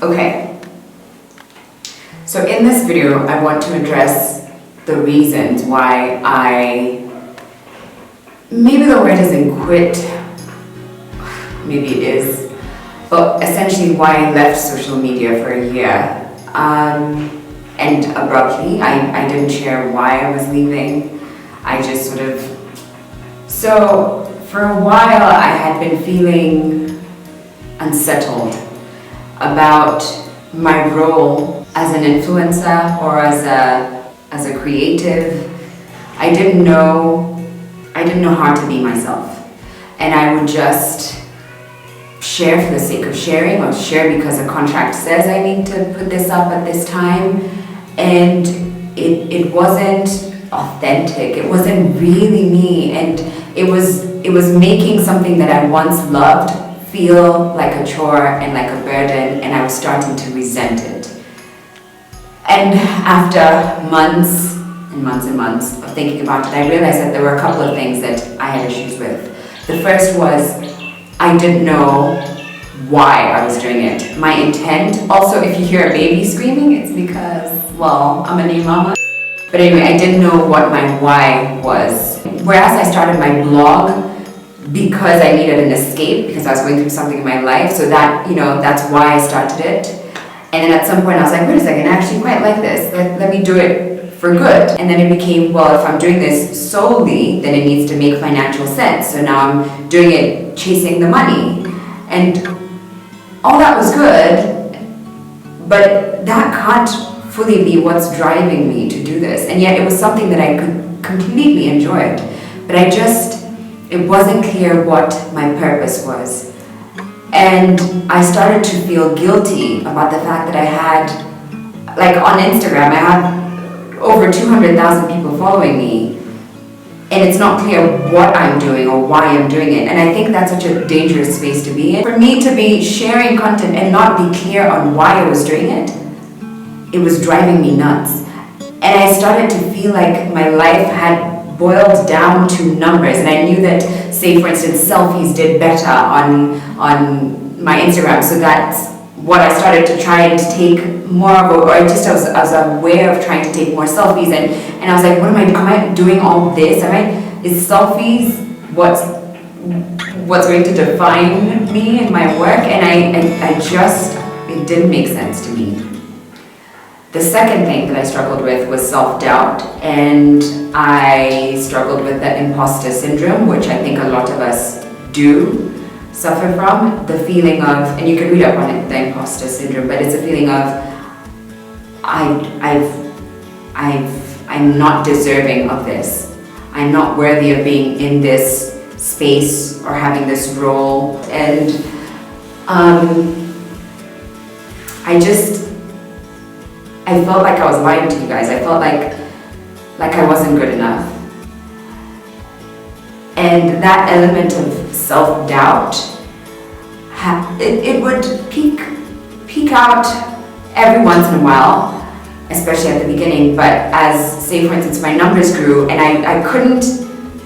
Okay, so in this video, I want to address the reasons why maybe the word isn't quit, maybe it is, but essentially why I left social media for a year. And abruptly, I didn't share why I was leaving. I just so for a while I had been feeling unsettled about my role as an influencer or as a creative. I didn't know how to be myself, and I would just share for the sake of sharing, or share because a contract says I need to put this up at this time, and it wasn't authentic. It wasn't really me, and it was making something that I once loved feel like a chore and like a burden, and I was starting to resent it. And after months and months and months of thinking about it, I realized that there were a couple of things that I had issues with. The first was I didn't know why I was doing it. My intent, also if you hear a baby screaming, it's because, well, I'm a new mama. But anyway, I didn't know what my why was. Whereas I started my blog because I needed an escape, because I was going through something in my life, so that, that's why I started it. And then at some point I was like, wait a second, I actually quite like this. Let me do it for good. And then it became, well, if I'm doing this solely, then it needs to make financial sense. So now I'm doing it chasing the money. And all that was good, but that can't fully be what's driving me to do this. And yet it was something that I could completely enjoy. But it wasn't clear what my purpose was. And I started to feel guilty about the fact that I had, like on Instagram, I had over 200,000 people following me, and it's not clear what I'm doing or why I'm doing it. And I think that's such a dangerous space to be in. For me to be sharing content and not be clear on why I was doing it, it was driving me nuts. And I started to feel like my life had boiled down to numbers, and I knew that, say for instance, selfies did better on my Instagram, so that's what I started to try and take more of, or just as a way of trying to take more selfies, and I was like, what am I doing all this? Is selfies what's going to define me and my work? And it didn't make sense to me. The second thing that I struggled with was self-doubt, and I struggled with the imposter syndrome, which I think a lot of us do suffer from. The feeling of, and you can read up on it, the imposter syndrome, but it's a feeling of I'm not deserving of this. I'm not worthy of being in this space or having this role, and I felt like I was lying to you guys. I felt like I wasn't good enough. And that element of self-doubt, it would peak out every once in a while, especially at the beginning. But as, say for instance, my numbers grew, and I couldn't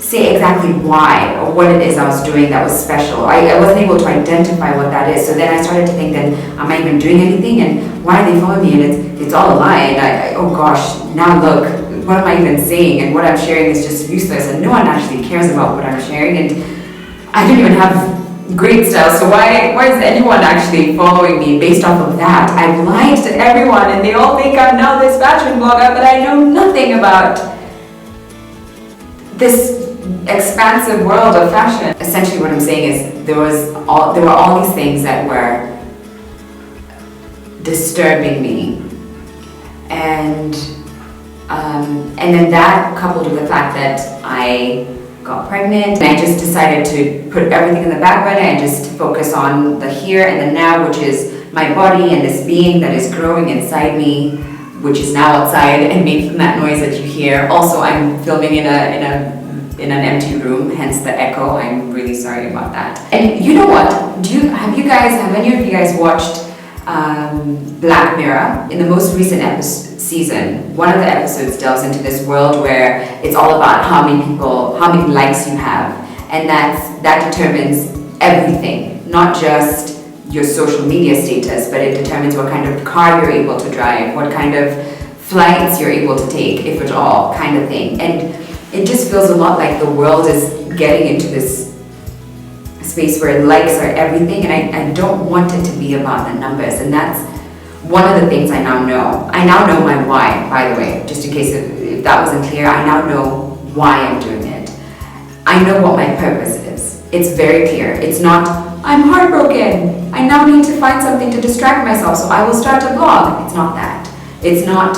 say exactly why or what it is I was doing that was special. I wasn't able to identify what that is. So then I started to think, then am I even doing anything, and why are they following me, and it's all a lie, and oh gosh, now look, what am I even saying, and what I'm sharing is just useless, and no one actually cares about what I'm sharing, and I don't even have great style, so why is anyone actually following me based off of that? I've lied to everyone, and they all think I'm now this fashion blogger, but I know nothing about this expansive world of fashion. Essentially what I'm saying is there were all these things that were disturbing me, and then that coupled with the fact that I got pregnant, and I just decided to put everything in the back burner and just focus on the here and the now, which is my body and this being that is growing inside me, which is now outside and making that noise that you hear. Also, I'm filming in an empty room, hence the echo. I'm really sorry about that. And you know what? Have any of you guys watched Black Mirror? In the most recent season, one of the episodes delves into this world where it's all about how many likes you have, and that determines everything, not just your social media status, but it determines what kind of car you're able to drive, what kind of flights you're able to take, if at all, kind of thing. And it just feels a lot like the world is getting into this space where likes are everything, and I don't want it to be about the numbers. And that's one of the things I now know. I now know my why, by the way, just in case if that wasn't clear. I now know why I'm doing it. I know what my purpose is. It's very clear. It's not, I'm heartbroken, I now need to find something to distract myself, so I will start a blog. It's not that. It's not,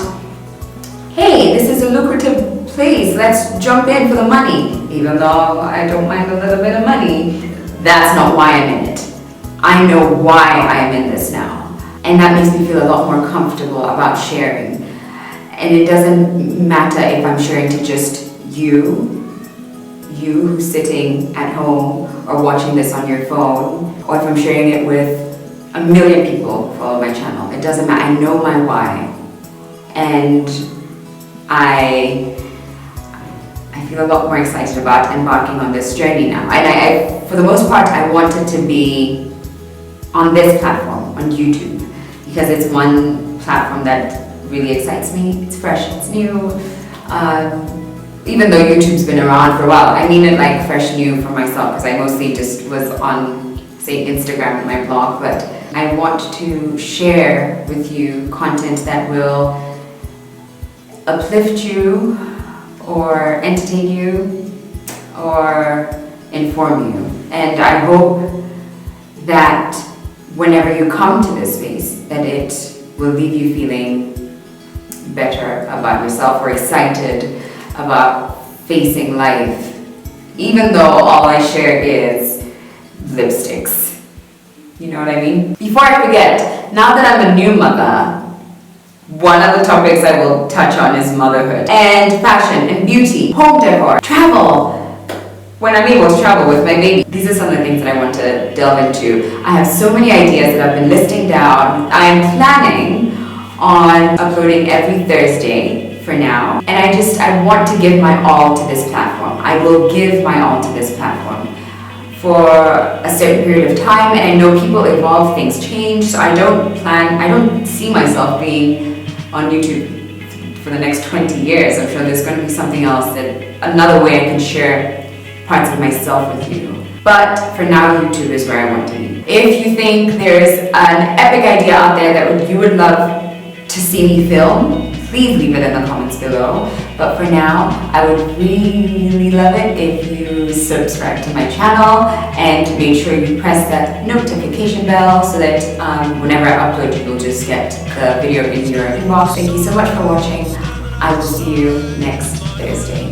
hey, this is a lucrative place, let's jump in for the money, even though I don't mind a little bit of money. That's not why I'm in it. I know why I'm in this now. And that makes me feel a lot more comfortable about sharing. And it doesn't matter if I'm sharing to just you who's sitting at home or watching this on your phone, or if I'm sharing it with 1 million people who follow my channel. It doesn't matter. I know my why. And I feel a lot more excited about embarking on this journey now. And I for the most part, I wanted to be on this platform, on YouTube, because it's one platform that really excites me. It's fresh, it's new. Even though YouTube's been around for a while, I mean it like fresh new for myself, because I mostly just was on, say, Instagram and my blog, but I want to share with you content that will uplift you, or entertain you, or inform you. And I hope that whenever you come to this space, that it will leave you feeling better about yourself, or excited about facing life, even though all I share is lipsticks. You know what I mean? Before I forget, now that I'm a new mother, one of the topics I will touch on is motherhood and fashion and beauty, home decor, travel. When I'm able to travel with my baby, these are some of the things that I want to delve into. I have so many ideas that I've been listing down. I am planning on uploading every Thursday for now. And I want to give my all to this platform. I will give my all to this platform for a certain period of time. And I know people evolve, things change. So I don't see myself being on YouTube for the next 20 years. I'm sure there's going to be something else, another way I can share parts of myself with you. But for now, YouTube is where I want to be. If you think there's an epic idea out there that you would love to see me film, please leave it in the comments below. But for now, I would really love it if you subscribe to my channel and make sure you press that notification bell so that whenever I upload, you'll just get the video in your inbox. Thank you so much for watching. I will see you next Thursday.